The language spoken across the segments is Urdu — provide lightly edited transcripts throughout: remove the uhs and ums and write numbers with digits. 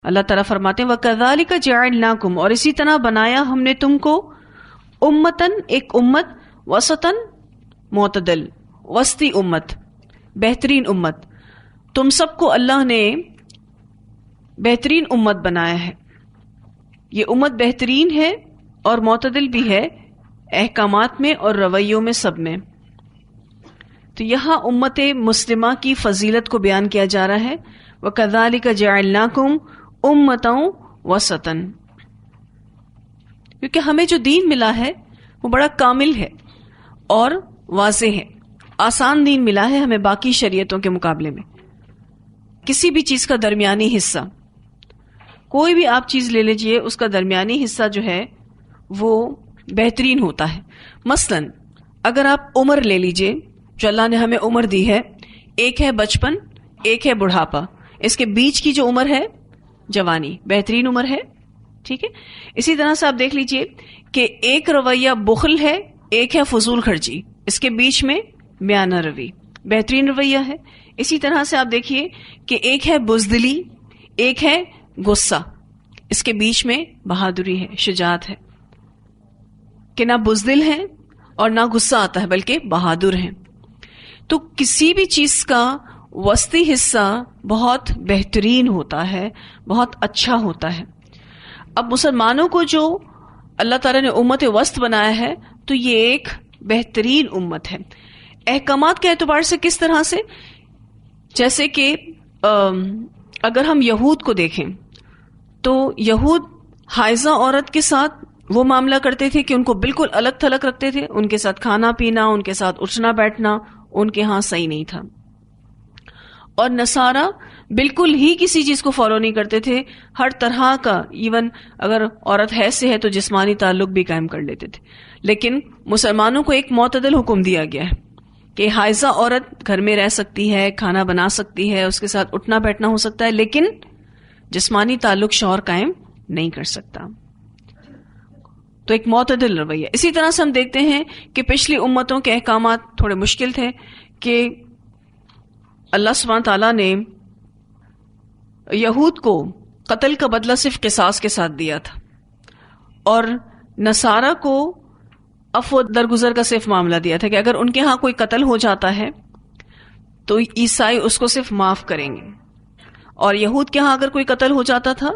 اللہ تعالیٰ فرماتے ہیں وَكَذَلِكَ جَعَلْنَاكُمْ، اور اسی طرح بنایا ہم نے تم کو امتن، ایک امت، وسطن، معتدل، وسطی امت، بہترین امت. تم سب کو اللہ نے بہترین امت بنایا ہے. یہ امت بہترین ہے اور معتدل بھی ہے احکامات میں اور رویوں میں، سب میں. تو یہاں امت مسلمہ کی فضیلت کو بیان کیا جا رہا ہے. وَكَذَلِكَ جَعَلْنَاكُمْ أُمَّةً وَسَطًا، کیونکہ ہمیں جو دین ملا ہے وہ بڑا کامل ہے اور واضح ہے. آسان دین ملا ہے ہمیں باقی شریعتوں کے مقابلے میں. کسی بھی چیز کا درمیانی حصہ، کوئی بھی آپ چیز لے لیجئے، اس کا درمیانی حصہ جو ہے وہ بہترین ہوتا ہے. مثلا اگر آپ عمر لے لیجئے، جو اللہ نے ہمیں عمر دی ہے، ایک ہے بچپن، ایک ہے بڑھاپا، اس کے بیچ کی جو عمر ہے جوانی، بہترین عمر ہے. ٹھیک ہے. اسی طرح سے آپ دیکھ لیجئے کہ ایک رویہ بخل ہے، ایک ہے فضول خرچی، اس کے بیچ میں میانہ روی، بہترین رویہ ہے. اسی طرح سے آپ دیکھیے کہ ایک ہے بزدلی، ایک ہے غصہ، اس کے بیچ میں بہادری ہے، شجاعت ہے، کہ نہ بزدل ہے اور نہ غصہ آتا ہے بلکہ بہادر ہیں. تو کسی بھی چیز کا وسطی حصہ بہت بہترین ہوتا ہے، بہت اچھا ہوتا ہے. اب مسلمانوں کو جو اللہ تعالیٰ نے امت وسط بنایا ہے تو یہ ایک بہترین امت ہے. احکامات کے اعتبار سے کس طرح سے؟ جیسے کہ اگر ہم یہود کو دیکھیں تو یہود حائضہ عورت کے ساتھ وہ معاملہ کرتے تھے کہ ان کو بالکل الگ تھلگ رکھتے تھے، ان کے ساتھ کھانا پینا، ان کے ساتھ اٹھنا بیٹھنا ان کے ہاں صحیح نہیں تھا. اور نصارہ بالکل ہی کسی چیز کو فالو نہیں کرتے تھے، ہر طرح کا، ایون اگر عورت حیض سے ہے تو جسمانی تعلق بھی قائم کر لیتے تھے. لیکن مسلمانوں کو ایک معتدل حکم دیا گیا ہے کہ حائضہ عورت گھر میں رہ سکتی ہے، کھانا بنا سکتی ہے، اس کے ساتھ اٹھنا بیٹھنا ہو سکتا ہے، لیکن جسمانی تعلق شوہر قائم نہیں کر سکتا. تو ایک معتدل رویہ. اسی طرح سے ہم دیکھتے ہیں کہ پچھلی امتوں کے احکامات تھوڑے مشکل تھے کہ اللہ سبحانہ تعالیٰ نے یہود کو قتل کا بدلہ صرف قصاص کے ساتھ دیا تھا، اور نصارہ کو عفو درگزر کا صرف معاملہ دیا تھا کہ اگر ان کے ہاں کوئی قتل ہو جاتا ہے تو عیسائی اس کو صرف معاف کریں گے، اور یہود کے ہاں اگر کوئی قتل ہو جاتا تھا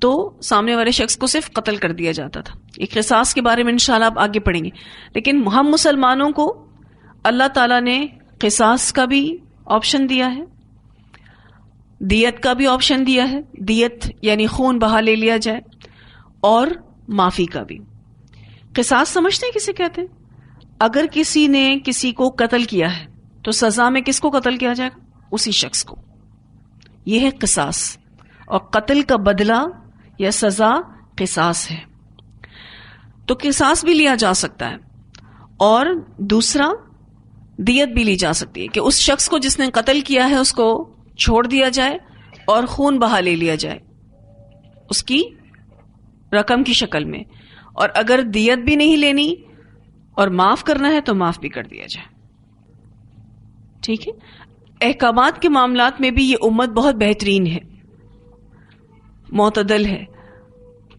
تو سامنے والے شخص کو صرف قتل کر دیا جاتا تھا. ایک قصاص کے بارے میں انشاءاللہ آپ آگے پڑھیں گے. لیکن ہم مسلمانوں کو اللہ تعالیٰ نے قصاص کا بھی آپشن دیا ہے، دیت کا بھی آپشن دیا ہے، دیت یعنی خون بہا لے لیا جائے، اور معافی کا بھی. قصاص سمجھتے ہیں کسے کہتے ہیں؟ اگر کسی نے کسی کو قتل کیا ہے تو سزا میں کس کو قتل کیا جائے گا؟ اسی شخص کو. یہ ہے قصاص. اور قتل کا بدلہ یا سزا قصاص ہے. تو قصاص بھی لیا جا سکتا ہے، اور دوسرا دیت بھی لی جا سکتی ہے کہ اس شخص کو جس نے قتل کیا ہے اس کو چھوڑ دیا جائے اور خون بہا لے لیا جائے اس کی رقم کی شکل میں، اور اگر دیت بھی نہیں لینی اور معاف کرنا ہے تو معاف بھی کر دیا جائے. ٹھیک ہے. احکامات کے معاملات میں بھی یہ امت بہت بہترین ہے، معتدل ہے،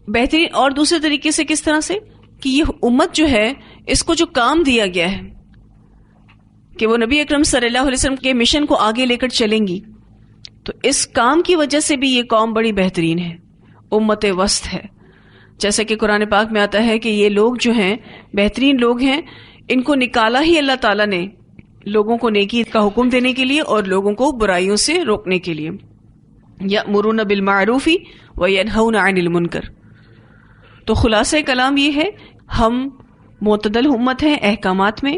بہترین. اور دوسرے طریقے سے کس طرح سے کہ یہ امت جو ہے اس کو جو کام دیا گیا ہے کہ وہ نبی اکرم صلی اللہ علیہ وسلم کے مشن کو آگے لے کر چلیں گی، تو اس کام کی وجہ سے بھی یہ قوم بڑی بہترین ہے، امت وسط ہے. جیسے کہ قرآن پاک میں آتا ہے کہ یہ لوگ جو ہیں بہترین لوگ ہیں، ان کو نکالا ہی اللہ تعالیٰ نے لوگوں کو نیکی کا حکم دینے کے لیے اور لوگوں کو برائیوں سے روکنے کے لیے. یأمرون بالمعروف وینہون عن المنکر. تو خلاصہ کلام یہ ہے، ہم معتدل امت ہیں احکامات میں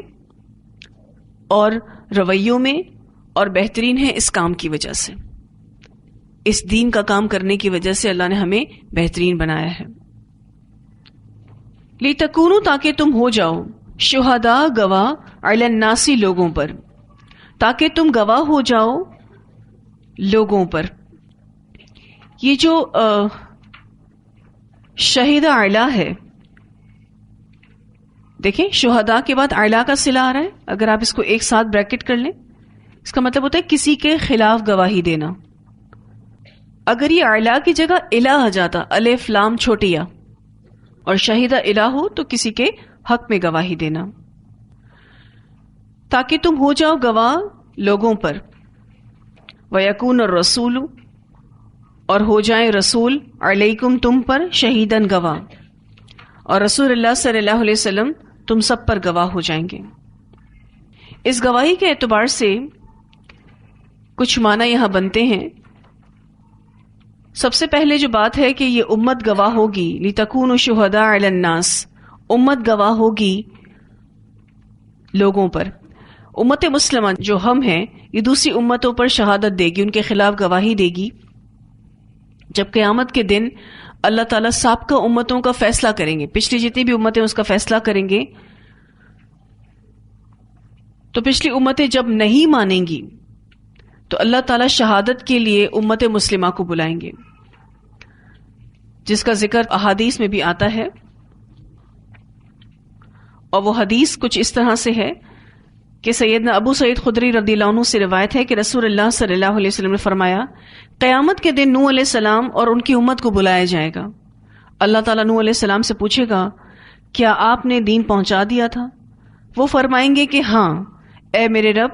اور رویوں میں، اور بہترین ہے اس کام کی وجہ سے، اس دین کا کام کرنے کی وجہ سے اللہ نے ہمیں بہترین بنایا ہے. لِتَكُونُوا تاکہ تم ہو جاؤ، شہداء گواہ، علی الناس لوگوں پر، تاکہ تم گواہ ہو جاؤ لوگوں پر. یہ جو شہید اعلیٰ ہے، دیکھیں شہداء کے بعد اعلیٰ کا صلہ آ رہا ہے. اگر آپ اس کو ایک ساتھ بریکٹ کر لیں، اس کا مطلب ہوتا ہے کسی کے خلاف گواہی دینا. اگر یہ اعلیٰ کی جگہ الہ آ جاتا، الف لام چھوٹی یا، اور شہیدہ الہ ہو تو کسی کے حق میں گواہی دینا، تاکہ تم ہو جاؤ گواہ لوگوں پر، وَيَكُونَ الرَّسُولُ، اور ہو جائیں رسول، علیکم تم پر، شہیداً گواہ، اور رسول اللہ صلی اللہ علیہ وسلم تم سب پر گواہ ہو جائیں گے۔ اس گواہی کے اعتبار سے کچھ معنی یہاں بنتے ہیں۔ سب سے پہلے جو بات ہے کہ یہ امت گواہ ہوگی، لِتَكُونُوا شُهَدَاءَ عَلَى النَّاسِ، امت گواہ ہوگی لوگوں پر۔ امت مسلمہ جو ہم ہیں، یہ دوسری امتوں پر شہادت دے گی، ان کے خلاف گواہی دے گی۔ جب قیامت کے دن اللہ تعالیٰ سابقہ امتوں کا فیصلہ کریں گے، پچھلی جتنی بھی امتیں اس کا فیصلہ کریں گے، تو پچھلی امتیں جب نہیں مانیں گی تو اللہ تعالیٰ شہادت کے لیے امت مسلمہ کو بلائیں گے، جس کا ذکر احادیث میں بھی آتا ہے۔ اور وہ حدیث کچھ اس طرح سے ہے کہ سیدنا ابو سعید خدری رضی اللہ عنہ سے روایت ہے کہ رسول اللہ صلی اللہ علیہ وسلم نے فرمایا، قیامت کے دن نوح علیہ السلام اور ان کی امت کو بلایا جائے گا۔ اللہ تعالیٰ نوح علیہ السلام سے پوچھے گا، کیا آپ نے دین پہنچا دیا تھا؟ وہ فرمائیں گے کہ ہاں اے میرے رب۔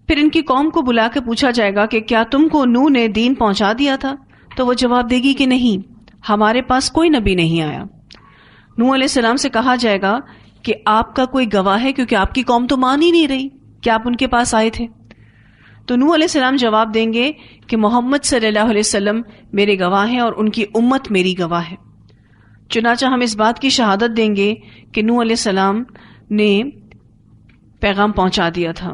پھر ان کی قوم کو بلا کے پوچھا جائے گا کہ کیا تم کو نوح نے دین پہنچا دیا تھا؟ تو وہ جواب دے گی کہ نہیں، ہمارے پاس کوئی نبی نہیں آیا۔ نوح علیہ السلام سے کہا جائے گا کہ آپ کا کوئی گواہ ہے، کیونکہ آپ کی قوم تو مان ہی نہیں رہی کہ آپ ان کے پاس آئے تھے۔ تو نوح علیہ السلام جواب دیں گے کہ محمد صلی اللہ علیہ وسلم میرے گواہ ہیں اور ان کی امت میری گواہ ہے۔ چنانچہ ہم اس بات کی شہادت دیں گے کہ نوح علیہ السلام نے پیغام پہنچا دیا تھا،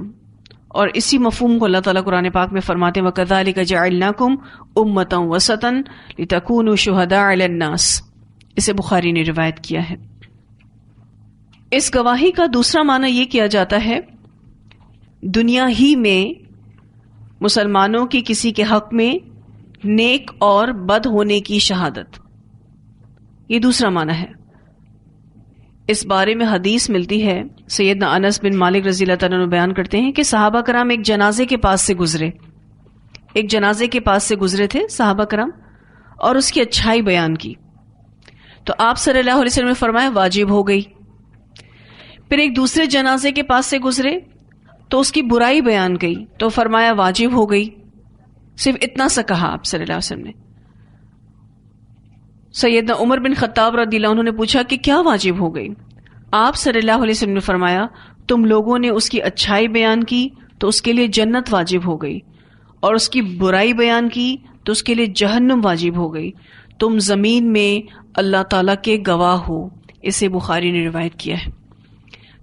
اور اسی مفہوم کو اللہ تعالیٰ قرآن پاک میں فرماتے ہیں وَكَذَلِكَ جَعَلْنَاكُمْ أُمَّةً وَسَطًا لِتَكُونُوا شُهَدَاءَ عَلَى النَّاسِ، اسے بخاری نے روایت کیا ہے۔ اس گواہی کا دوسرا معنی یہ کیا جاتا ہے دنیا ہی میں مسلمانوں کی کسی کے حق میں نیک اور بد ہونے کی شہادت، یہ دوسرا معنی ہے۔ اس بارے میں حدیث ملتی ہے، سیدنا انس بن مالک رضی اللہ تعالیٰ عنہ بیان کرتے ہیں کہ صحابہ کرام ایک جنازے کے پاس سے گزرے، ایک جنازے کے پاس سے گزرے تھے صحابہ کرام، اور اس کی اچھائی بیان کی تو آپ صلی اللہ علیہ وسلم نے فرمایا واجب ہو گئی۔ پھر ایک دوسرے جنازے کے پاس سے گزرے تو اس کی برائی بیان کی تو فرمایا واجب ہو گئی۔ صرف اتنا سا کہا آپ صلی اللہ علیہ وسلم نے۔ سیدنا عمر بن خطاب رضی اللہ عنہ نے پوچھا کہ کیا واجب ہو گئی؟ آپ صلی اللہ علیہ وسلم نے فرمایا، تم لوگوں نے اس کی اچھائی بیان کی تو اس کے لیے جنت واجب ہو گئی، اور اس کی برائی بیان کی تو اس کے لیے جہنم واجب ہو گئی۔ تم زمین میں اللہ تعالیٰ کے گواہ ہو، اسے بخاری نے روایت کیا ہے۔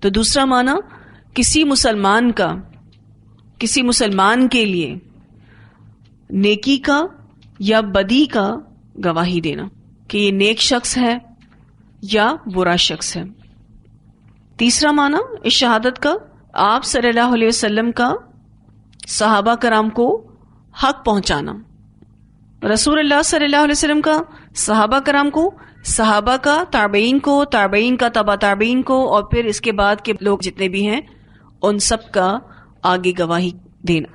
تو دوسرا معنی کسی مسلمان کے لیے نیکی کا یا بدی کا گواہی دینا کہ یہ نیک شخص ہے یا برا شخص ہے۔ تیسرا معنی اس شہادت کا آپ صلی اللہ علیہ وسلم کا صحابہ کرام کو حق پہنچانا، رسول اللہ صلی اللہ علیہ وسلم کا صحابہ کرام کو، صحابہ کا تابعین کو، تابعین کا تبع تابعین کو، اور پھر اس کے بعد کے لوگ جتنے بھی ہیں ان سب کا آگے گواہی دینا۔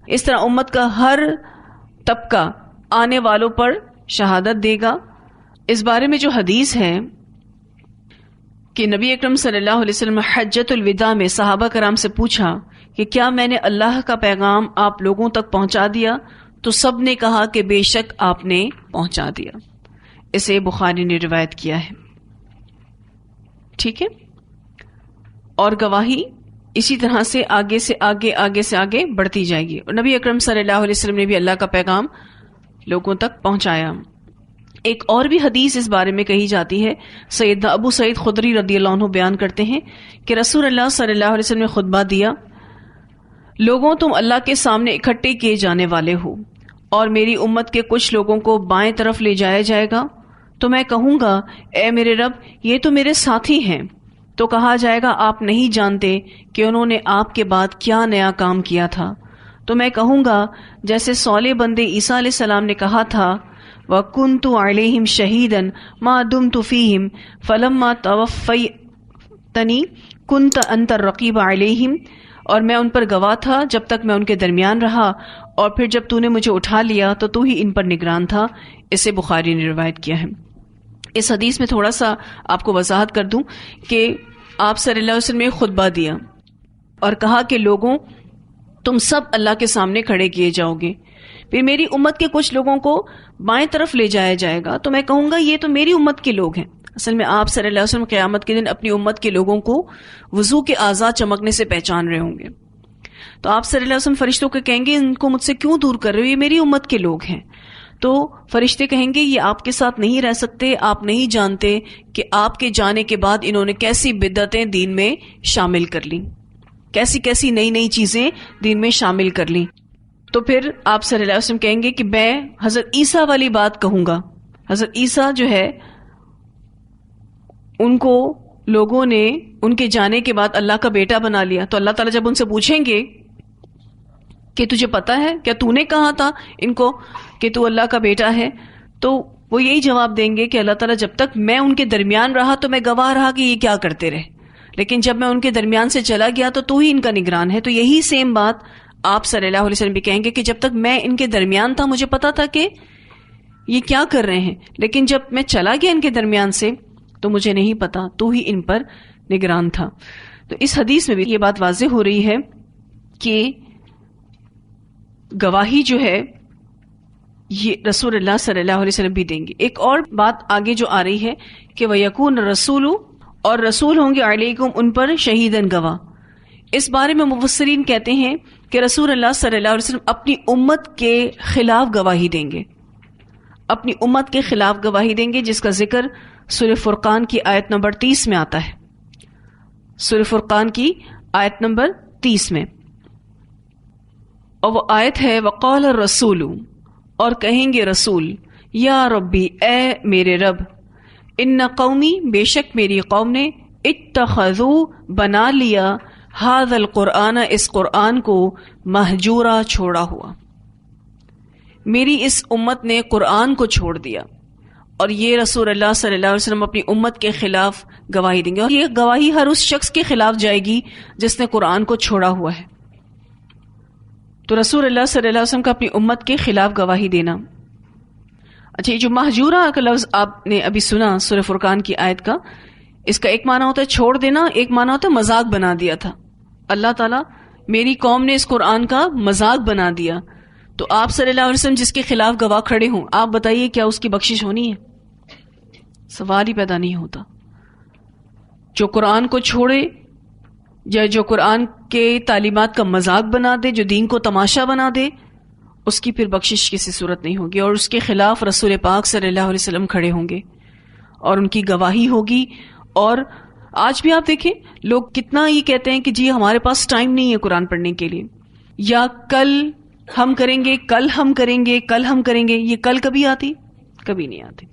اس طرح امت کا ہر طبقہ آنے والوں پر شہادت دے گا۔ اس بارے میں جو حدیث ہے کہ نبی اکرم صلی اللہ علیہ وسلم حجۃ الوداع میں صحابہ کرام سے پوچھا کہ کیا میں نے اللہ کا پیغام آپ لوگوں تک پہنچا دیا؟ تو سب نے کہا کہ بے شک آپ نے پہنچا دیا۔ اسے بخاری نے روایت کیا ہے۔ ٹھیک ہے، اور گواہی اسی طرح سے آگے سے آگے بڑھتی جائے گی، اور نبی اکرم صلی اللہ علیہ وسلم نے بھی اللہ کا پیغام لوگوں تک پہنچایا۔ ایک اور بھی حدیث اس بارے میں کہی جاتی ہے، سیدنا ابو سعید خدری رضی اللہ عنہ بیان کرتے ہیں کہ رسول اللہ صلی اللہ علیہ وسلم نے خطبہ دیا، لوگوں تم اللہ کے سامنے اکٹھے کیے جانے والے ہو، اور میری امت کے کچھ لوگوں کو بائیں طرف لے جایا جائے گا، تو میں کہوں گا اے میرے رب یہ تو میرے ساتھی ہیں، تو کہا جائے گا آپ نہیں جانتے کہ انہوں نے آپ کے بعد کیا نیا کام کیا تھا، تو میں کہوں گا جیسے صالح بندے عیسیٰ علیہ السلام نے کہا تھا وَكُنْتُ عَلَيْهِمْ شَهِيدًا مَا دُمْتُ فِيهِمْ فَلَمَّا تَوَفَّيْتَنِي كُنْتَ أَنْتَ الرَّقِيبَ عَلَيْهِمْ اور میں ان پر گواہ تھا جب تک میں ان کے درمیان رہا، اور پھر جب تو نے مجھے اٹھا لیا تو تو ہی ان پر نگران تھا. اسے بخاری نے روایت کیا ہے. اس حدیث میں تھوڑا سا آپ کو وضاحت کر دوں کہ آپ صلی اللہ علیہ وسلم نے خطبہ دیا اور کہا کہ لوگوں تم سب اللہ کے سامنے کھڑے کیے جاؤ گے، پھر میری امت کے کچھ لوگوں کو بائیں طرف لے جایا جائے گا تو میں کہوں گا یہ تو میری امت کے لوگ ہیں. اصل میں آپ صلی اللہ علیہ وسلم قیامت کے دن اپنی امت کے لوگوں کو وضو کے اعضاء چمکنے سے پہچان رہے ہوں گے. تو آپ صلی اللہ علیہ وسلم فرشتوں کو کہیں گے ان کو مجھ سے کیوں دور کر رہے ہو، یہ میری امت کے لوگ ہیں. تو فرشتے کہیں گے یہ آپ کے ساتھ نہیں رہ سکتے، آپ نہیں جانتے کہ آپ کے جانے کے بعد انہوں نے کیسی بدعتیں دین میں شامل کر لیں، کیسی کیسی نئی نئی چیزیں دین میں شامل کر لیں. تو پھر آپ صلی اللہ علیہ وسلم کہیں گے کہ میں حضرت عیسیٰ والی بات کہوں گا. حضرت عیسیٰ جو ہے ان کو لوگوں نے ان کے جانے کے بعد اللہ کا بیٹا بنا لیا، تو اللہ تعالیٰ جب ان سے پوچھیں گے کہ تجھے پتا ہے کیا تو نے کہا تھا ان کو کہ تو اللہ کا بیٹا ہے، تو وہ یہی جواب دیں گے کہ اللہ تعالیٰ جب تک میں ان کے درمیان رہا تو میں گواہ رہا کہ یہ کیا کرتے رہے، لیکن جب میں ان کے درمیان سے چلا گیا تو ہی ان کا نگران ہے. تو یہی سیم بات آپ صلی اللہ علیہ وسلم بھی کہیں گے کہ جب تک میں ان کے درمیان تھا مجھے پتا تھا کہ یہ کیا کر رہے ہیں، لیکن جب میں چلا گیا ان کے درمیان سے تو مجھے نہیں پتا، تو ہی ان پر نگران تھا. تو اس حدیث میں بھی یہ بات واضح ہو رہی ہے کہ گواہی جو ہے یہ رسول اللہ صلی اللہ علیہ وسلم بھی دیں گے. ایک اور بات آگے جو آ رہی ہے کہ وَيَكُونَ الرَّسُولُ، اور رسول ہوں گے علیکم ان پر شہیداً گواہ. اس بارے میں مفسرین کہتے ہیں کہ رسول اللہ صلی اللہ علیہ وسلم اپنی امت کے خلاف گواہی دیں گے، اپنی امت کے خلاف گواہی دیں گے، جس کا ذکر سورہ فرقان کی آیت نمبر 30 میں آتا ہے. سورہ فرقان کی آیت نمبر 30 میں، اور وہ آیت ہے وقال الرسول، اور کہیں گے رسول یا ربی اے میرے رب، ان قومی بے شک میری قوم نے اتخذوا بنا لیا ھذا القرآن اس قرآن کو مہجورا چھوڑا ہوا، میری اس امت نے قرآن کو چھوڑ دیا. اور یہ رسول اللہ صلی اللہ علیہ وسلم اپنی امت کے خلاف گواہی دیں گے، اور یہ گواہی ہر اس شخص کے خلاف جائے گی جس نے قرآن کو چھوڑا ہوا ہے. تو رسول اللہ صلی اللہ علیہ وسلم کا اپنی امت کے خلاف گواہی دینا. اچھا، یہ جو مہجورہ کا لفظ آپ نے ابھی سنا سورہ فرقان کی آیت کا، اس کا ایک معنی ہوتا ہے چھوڑ دینا، ایک معنی ہوتا ہے مذاق بنا دیا تھا. اللہ تعالیٰ میری قوم نے اس قرآن کا مذاق بنا دیا. تو آپ صلی اللہ علیہ وسلم جس کے خلاف گواہ کھڑے ہوں، آپ بتائیے کیا اس کی بخشش ہونی ہے؟ سوال ہی پیدا نہیں ہوتا. جو قرآن کو چھوڑے یا جو قرآن کے تعلیمات کا مذاق بنا دے، جو دین کو تماشا بنا دے، اس کی پھر بخشش کسی صورت نہیں ہوگی. اور اس کے خلاف رسول پاک صلی اللہ علیہ وسلم کھڑے ہوں گے اور ان کی گواہی ہوگی. اور آج بھی آپ دیکھیں لوگ کتنا یہ کہتے ہیں کہ جی ہمارے پاس ٹائم نہیں ہے قرآن پڑھنے کے لیے، یا کل ہم کریں گے، کل ہم کریں گے، کل ہم کریں گے. یہ کل کبھی آتی؟ کبھی نہیں آتی.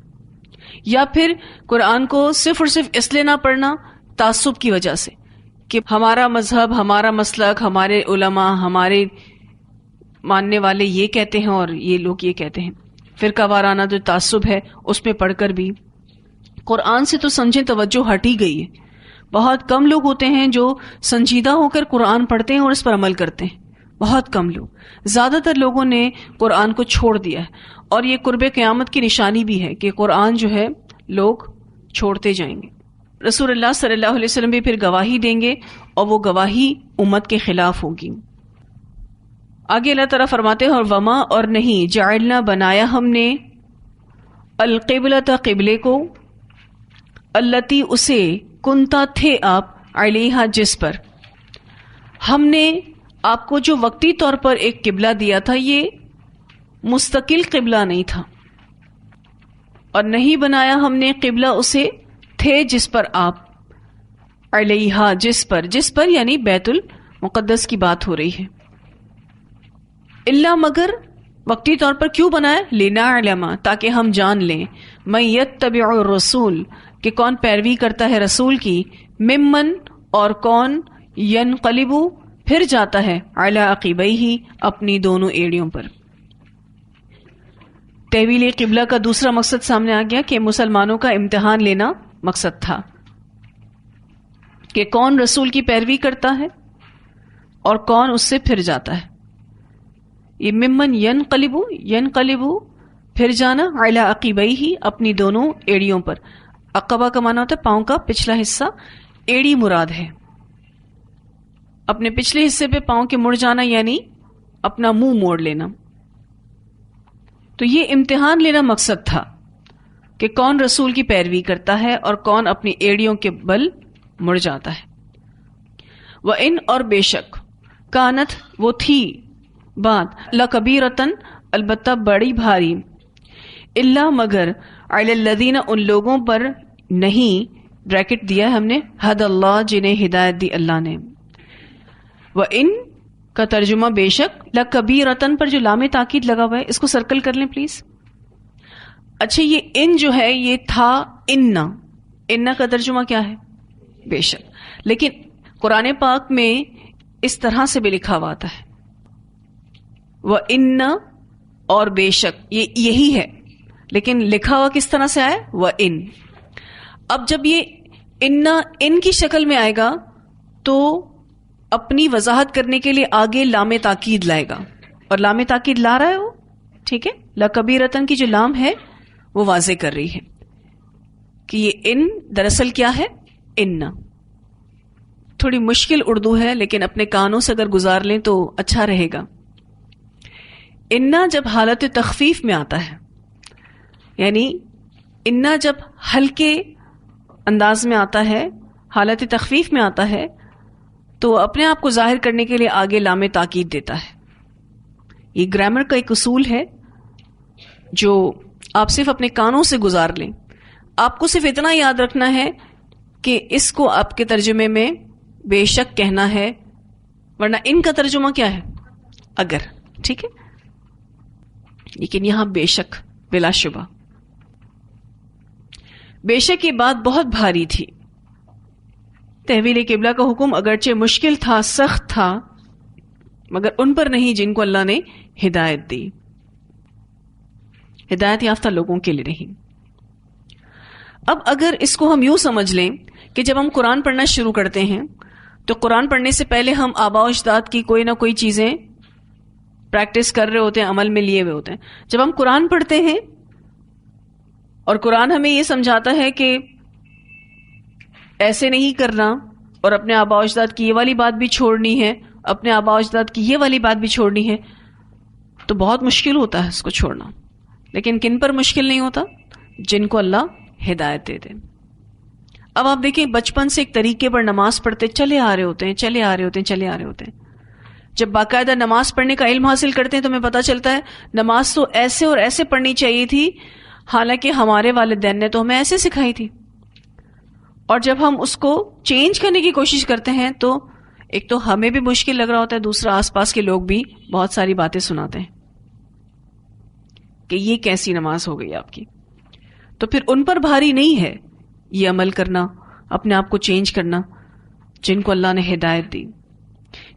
یا پھر قرآن کو صرف اور صرف اس لیے نہ پڑھنا تعصب کی وجہ سے کہ ہمارا مذہب، ہمارا مسلک، ہمارے علماء، ہمارے ماننے والے یہ کہتے ہیں اور یہ لوگ یہ کہتے ہیں. فرقہ وارانہ جو تعصب ہے اس میں پڑھ کر بھی قرآن سے تو سمجھیں توجہ ہٹ ہی گئی ہے. بہت کم لوگ ہوتے ہیں جو سنجیدہ ہو کر قرآن پڑھتے ہیں اور اس پر عمل کرتے ہیں، بہت کم لوگ. زیادہ تر لوگوں نے قرآن کو چھوڑ دیا ہے، اور یہ قرب قیامت کی نشانی بھی ہے کہ قرآن جو ہے لوگ چھوڑتے جائیں گے. رسول اللہ صلی اللہ علیہ وسلم بھی پھر گواہی دیں گے، اور وہ گواہی امت کے خلاف ہوگی. آگے اللہ تعالیٰ فرماتے ہیں اور وما، اور نہیں جعلنا بنایا ہم نے القبلۃ قبلے کو، التی اسے کنتا تھے آپ علیہا جس پر، ہم نے آپ کو جو وقتی طور پر ایک قبلہ دیا تھا یہ مستقل قبلہ نہیں تھا، اور نہیں بنایا ہم نے قبلہ اسے تھے جس پر آپ علیہا جس پر یعنی بیت المقدس کی بات ہو رہی ہے. اللہ مگر وقتی طور پر کیوں بنایا؟ لنعلم تاکہ ہم جان لیں، من یتبع الرسول کہ کون پیروی کرتا ہے رسول کی، ممن اور کون ینقلب پھر جاتا ہے علی عقبیہ اپنی دونوں ایڑیوں پر. تحویل قبلہ کا دوسرا مقصد سامنے آ گیا کہ مسلمانوں کا امتحان لینا مقصد تھا کہ کون رسول کی پیروی کرتا ہے اور کون اس سے پھر جاتا ہے. یہ ممن ینقلبو پھر جانا، علی عقبیہ اپنی دونوں ایڑیوں پر. عقبہ کا معنی ہوتا ہے پاؤں کا پچھلا حصہ، ایڑی مراد ہے. اپنے پچھلے حصے پہ پاؤں کے مڑ جانا یعنی اپنا منہ موڑ لینا. تو یہ امتحان لینا مقصد تھا کہ کون رسول کی پیروی کرتا ہے اور کون اپنی ایڑیوں کے بل مڑ جاتا ہے. وَإِنْ اور بے شک کانت وہ تھی بات لَكَبِيرَةً البتہ بڑی بھاری، الا مگر علی الذین ان لوگوں پر نہیں، بریکٹ دیا ہے ہم نے، حد اللہ جنہیں ہدایت دی اللہ نے. وَإِنْ کا ترجمہ بے شک، لَكَبِيرَةً پر جو لام تاکید لگا ہوا ہے اس کو سرکل کر لیں پلیز. اچھا یہ ان جو ہے یہ تھا ان کا ترجمہ کیا ہے؟ بے شک. لیکن قرآن پاک میں اس طرح سے بھی لکھا ہوا آتا ہے وَإِنَّ اور بے شک، یہ یہی ہے لیکن لکھا ہوا کس طرح سے آیا؟ وَإِنْ. اب جب یہ ان کی شکل میں آئے گا تو اپنی وضاحت کرنے کے لیے آگے لام تاکید لائے گا، اور لام تاکید لا رہا ہے وہ، ٹھیک ہے. لَكَبِيرَةً کی جو لام ہے وہ واضح کر رہی ہے کہ یہ ان دراصل کیا ہے؟ ان. تھوڑی مشکل اردو ہے لیکن اپنے کانوں سے اگر گزار لیں تو اچھا رہے گا. انا جب حالت تخفیف میں آتا ہے، یعنی انا جب ہلکے انداز میں آتا ہے، حالت تخفیف میں آتا ہے، تو اپنے آپ کو ظاہر کرنے کے لیے آگے لام تاکید دیتا ہے. یہ گرامر کا ایک اصول ہے جو آپ صرف اپنے کانوں سے گزار لیں. آپ کو صرف اتنا یاد رکھنا ہے کہ اس کو آپ کے ترجمے میں بے شک کہنا ہے، ورنہ ان کا ترجمہ کیا ہے؟ اگر. ٹھیک ہے، لیکن یہاں بے شک بلا شبہ. بے شک یہ بات بہت بھاری تھی. تحویل قبلہ کا حکم اگرچہ مشکل تھا، سخت تھا، مگر ان پر نہیں جن کو اللہ نے ہدایت دی. ہدایت یافتہ لوگوں کے لیے نہیں. اب اگر اس کو ہم یوں سمجھ لیں کہ جب ہم قرآن پڑھنا شروع کرتے ہیں تو قرآن پڑھنے سے پہلے ہم آباء و اجداد کی کوئی نہ کوئی چیزیں پریکٹس کر رہے ہوتے ہیں، عمل میں لیے ہوئے ہوتے ہیں. جب ہم قرآن پڑھتے ہیں اور قرآن ہمیں یہ سمجھاتا ہے کہ ایسے نہیں کرنا اور اپنے آباء و اجداد کی یہ والی بات بھی چھوڑنی ہے، اپنے آباء و اجداد کی یہ والی بات بھی چھوڑنی ہے، تو بہت مشکل ہوتا ہے اس کو چھوڑنا. لیکن کن پر مشکل نہیں ہوتا؟ جن کو اللہ ہدایت دے دے. اب آپ دیکھیں بچپن سے ایک طریقے پر نماز پڑھتے چلے آ رہے ہوتے ہیں. جب باقاعدہ نماز پڑھنے کا علم حاصل کرتے ہیں تو ہمیں پتہ چلتا ہے نماز تو ایسے اور ایسے پڑھنی چاہیے تھی، حالانکہ ہمارے والدین نے تو ہمیں ایسے سکھائی تھی. اور جب ہم اس کو چینج کرنے کی کوشش کرتے ہیں تو ایک تو ہمیں بھی مشکل لگ رہا ہوتا ہے، دوسرا آس پاس کے لوگ بھی بہت ساری باتیں سناتے ہیں کہ یہ کیسی نماز ہو گئی آپ کی. تو پھر ان پر بھاری نہیں ہے یہ عمل کرنا، اپنے آپ کو چینج کرنا جن کو اللہ نے ہدایت دی.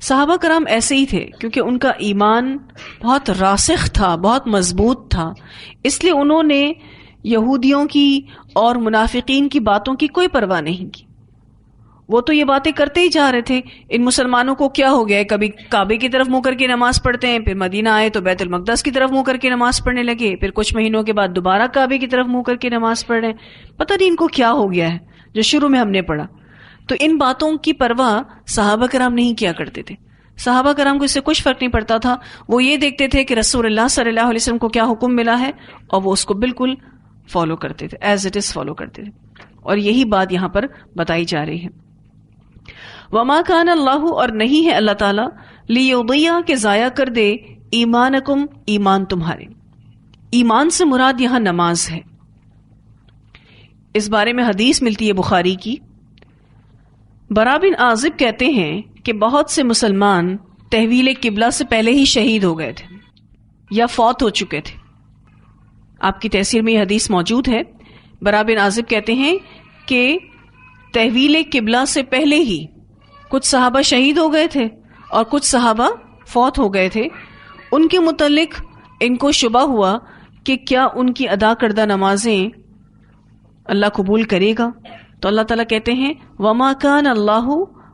صحابہ کرام ایسے ہی تھے کیونکہ ان کا ایمان بہت راسخ تھا، بہت مضبوط تھا، اس لیے انہوں نے یہودیوں کی اور منافقین کی باتوں کی کوئی پرواہ نہیں کی. وہ تو یہ باتیں کرتے ہی جا رہے تھے. ان مسلمانوں کو کیا ہو گیا ہے، کبھی کعبے کی طرف منہ کر کے نماز پڑھتے ہیں، پھر مدینہ آئے تو بیت المقدس کی طرف منہ کر کے نماز پڑھنے لگے، پھر کچھ مہینوں کے بعد دوبارہ کعبے کی طرف منہ کر کے نماز پڑھ رہے ہیں. پتہ نہیں ان کو کیا ہو گیا ہے جو شروع میں ہم نے پڑھا. تو ان باتوں کی پرواہ صحابہ کرام نہیں کیا کرتے تھے. صحابہ کرام کو اس سے کچھ فرق نہیں پڑتا تھا. وہ یہ دیکھتے تھے کہ رسول اللہ صلی اللہ علیہ وسلم کو کیا حکم ملا ہے اور وہ اس کو بالکل فالو کرتے تھے، ایز اٹ از فالو کرتے تھے. اور یہی بات یہاں پر بتائی جا رہی ہے. وما کان اللہ اور نہیں ہے اللہ تعالیٰ لیضیع کہ ضائع کر دے ایمانکم ایمان تمہارے. ایمان سے مراد یہاں نماز ہے. اس بارے میں حدیث ملتی ہے بخاری کی. برا بن عازب کہتے ہیں کہ بہت سے مسلمان تحویل قبلہ سے پہلے ہی شہید ہو گئے تھے یا فوت ہو چکے تھے. آپ کی تفسیر میں یہ حدیث موجود ہے. برا بن عازب کہتے ہیں کہ تحویل قبلہ سے پہلے ہی کچھ صحابہ شہید ہو گئے تھے اور کچھ صحابہ فوت ہو گئے تھے. ان کے متعلق ان کو شبہ ہوا کہ کیا ان کی ادا کردہ نمازیں اللہ قبول کرے گا. تو اللہ تعالیٰ کہتے ہیں وما کان اللہ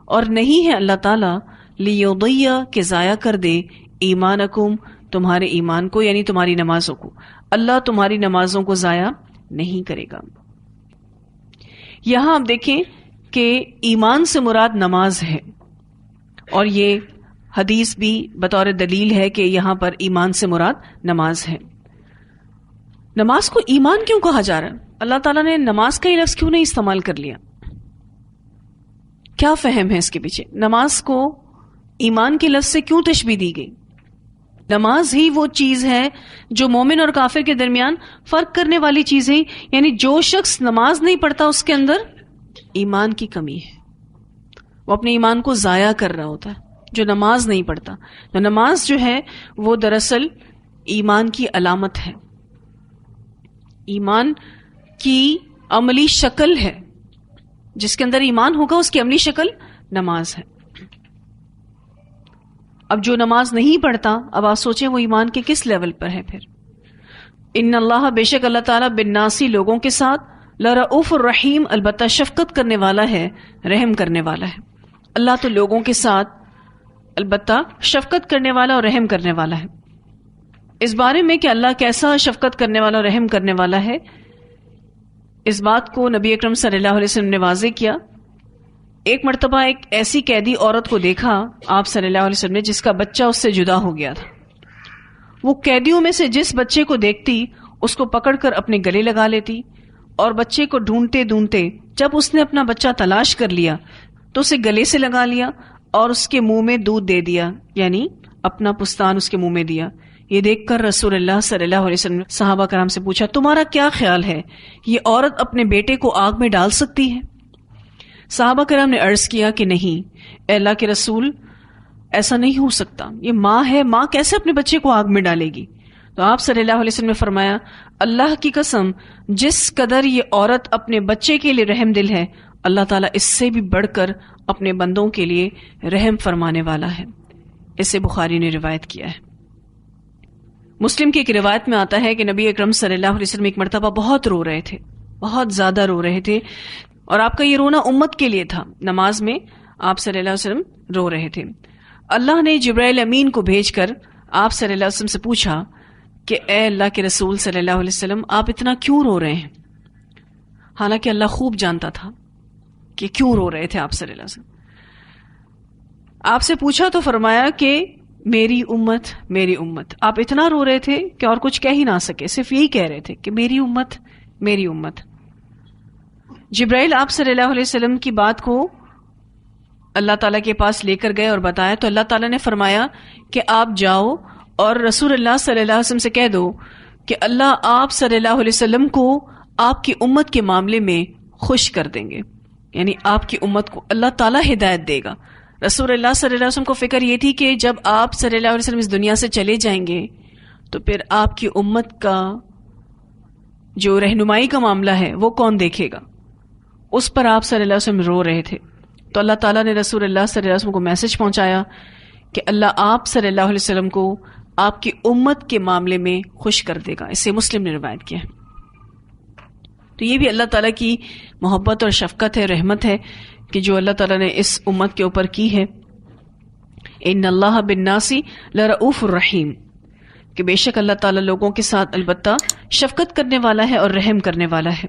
اور نہیں ہے اللہ تعالیٰ لیضیع کہ ضائع کر دے ایمانکم تمہارے ایمان کو، یعنی تمہاری نمازوں کو. اللہ تمہاری نمازوں کو ضائع نہیں کرے گا. یہاں آپ دیکھیں کہ ایمان سے مراد نماز ہے، اور یہ حدیث بھی بطور دلیل ہے کہ یہاں پر ایمان سے مراد نماز ہے. نماز کو ایمان کیوں کہا جا رہا ہے؟ اللہ تعالیٰ نے نماز کا یہ لفظ کیوں نہیں استعمال کر لیا؟ کیا فہم ہے اس کے پیچھے؟ نماز کو ایمان کے لفظ سے کیوں تشبیہ دی گئی؟ نماز ہی وہ چیز ہے جو مومن اور کافر کے درمیان فرق کرنے والی چیز ہے، یعنی جو شخص نماز نہیں پڑھتا اس کے اندر ایمان کی کمی ہے، وہ اپنے ایمان کو ضائع کر رہا ہوتا ہے جو نماز نہیں پڑھتا. تو نماز جو ہے وہ دراصل ایمان کی علامت ہے، ایمان کی عملی شکل ہے. جس کے اندر ایمان ہوگا اس کی عملی شکل نماز ہے. اب جو نماز نہیں پڑھتا، اب آپ سوچیں وہ ایمان کے کس لیول پر ہے پھر. ان اللہ بے شک اللہ تعالیٰ بالناسی لوگوں کے ساتھ لرؤوف الرحیم البتہ شفقت کرنے والا ہے، رحم کرنے والا ہے. اللہ تو لوگوں کے ساتھ البتہ شفقت کرنے والا اور رحم کرنے والا ہے. اس بارے میں کہ اللہ کیسا شفقت کرنے والا اور رحم کرنے والا ہے، اس بات کو نبی اکرم صلی اللہ علیہ وسلم نے واضح کیا. ایک مرتبہ ایک ایسی قیدی عورت کو دیکھا آپ صلی اللہ علیہ وسلم نے جس کا بچہ اس سے جدا ہو گیا تھا. وہ قیدیوں میں سے جس بچے کو دیکھتی اس کو پکڑ کر اپنے گلے لگا لیتی، اور بچے کو ڈھونڈتے ڈھونڈتے جب اس نے اپنا بچہ تلاش کر لیا تو اسے گلے سے لگا لیا اور اس کے منہ میں دودھ دے دیا، یعنی اپنا پستان اس کے منہ میں دیا. یہ دیکھ کر رسول اللہ صلی اللہ علیہ وسلم نے صحابہ کرام سے پوچھا تمہارا کیا خیال ہے، یہ عورت اپنے بیٹے کو آگ میں ڈال سکتی ہے؟ صحابہ کرام نے عرض کیا کہ نہیں اے اللہ کے رسول، ایسا نہیں ہو سکتا، یہ ماں ہے، ماں کیسے اپنے بچے کو آگ میں ڈالے گی؟ تو آپ صلی اللہ علیہ وسلم نے فرمایا اللہ کی قسم جس قدر یہ عورت اپنے بچے کے لیے رحم دل ہے، اللہ تعالیٰ اس سے بھی بڑھ کر اپنے بندوں کے لیے رحم فرمانے والا ہے. اسے بخاری نے روایت کیا ہے. مسلم کی ایک روایت میں آتا ہے کہ نبی اکرم صلی اللہ علیہ وسلم ایک مرتبہ بہت رو رہے تھے، بہت زیادہ رو رہے تھے، اور آپ کا یہ رونا امت کے لیے تھا. نماز میں آپ صلی اللہ علیہ وسلم رو رہے تھے. اللہ نے جبرائیل امین کو بھیج کر آپ صلی اللہ علیہ وسلم سے پوچھا کہ اے اللہ کے رسول صلی اللہ علیہ وسلم آپ اتنا کیوں رو رہے ہیں؟ حالانکہ اللہ خوب جانتا تھا کہ کیوں رو رہے تھے آپ صلی اللہ علیہ وسلم. آپ سے پوچھا تو فرمایا کہ میری امت میری امت. آپ اتنا رو رہے تھے کہ اور کچھ کہہ ہی نہ سکے، صرف یہی کہہ رہے تھے کہ میری امت میری امت. جبرائیل آپ صلی اللہ علیہ وسلم کی بات کو اللہ تعالیٰ کے پاس لے کر گئے اور بتایا تو اللہ تعالیٰ نے فرمایا کہ آپ جاؤ اور رسول اللہ صلی اللہ علیہ وسلم سے کہہ دو کہ اللہ آپ صلی اللہ علیہ وسلم کو آپ کی امت کے معاملے میں خوش کر دیں گے، یعنی آپ کی امت کو اللہ تعالیٰ ہدایت دے گا. رسول اللہ صلی اللہ علیہ وسلم کو فکر یہ تھی کہ جب آپ صلی اللہ علیہ وسلم اس دنیا سے چلے جائیں گے تو پھر آپ کی امت کا جو رہنمائی کا معاملہ ہے وہ کون دیکھے گا. اس پر آپ صلی اللہ علیہ وسلم رو رہے تھے. تو اللہ تعالیٰ نے رسول اللہ صلی اللہ علیہ وسلم کو میسج پہنچایا کہ اللہ آپ صلی اللہ علیہ وسلم کو آپ کی امت کے معاملے میں خوش کر دے گا. اسے مسلم نے روایت کیا ہے. تو یہ بھی اللہ تعالیٰ کی محبت اور شفقت ہے، رحمت ہے کہ جو اللہ تعالیٰ نے اس امت کے اوپر کی ہے. ان اللہ بالناسی لرؤوف الرحیم، کہ بے شک اللہ تعالیٰ لوگوں کے ساتھ البتہ شفقت کرنے والا ہے اور رحم کرنے والا ہے.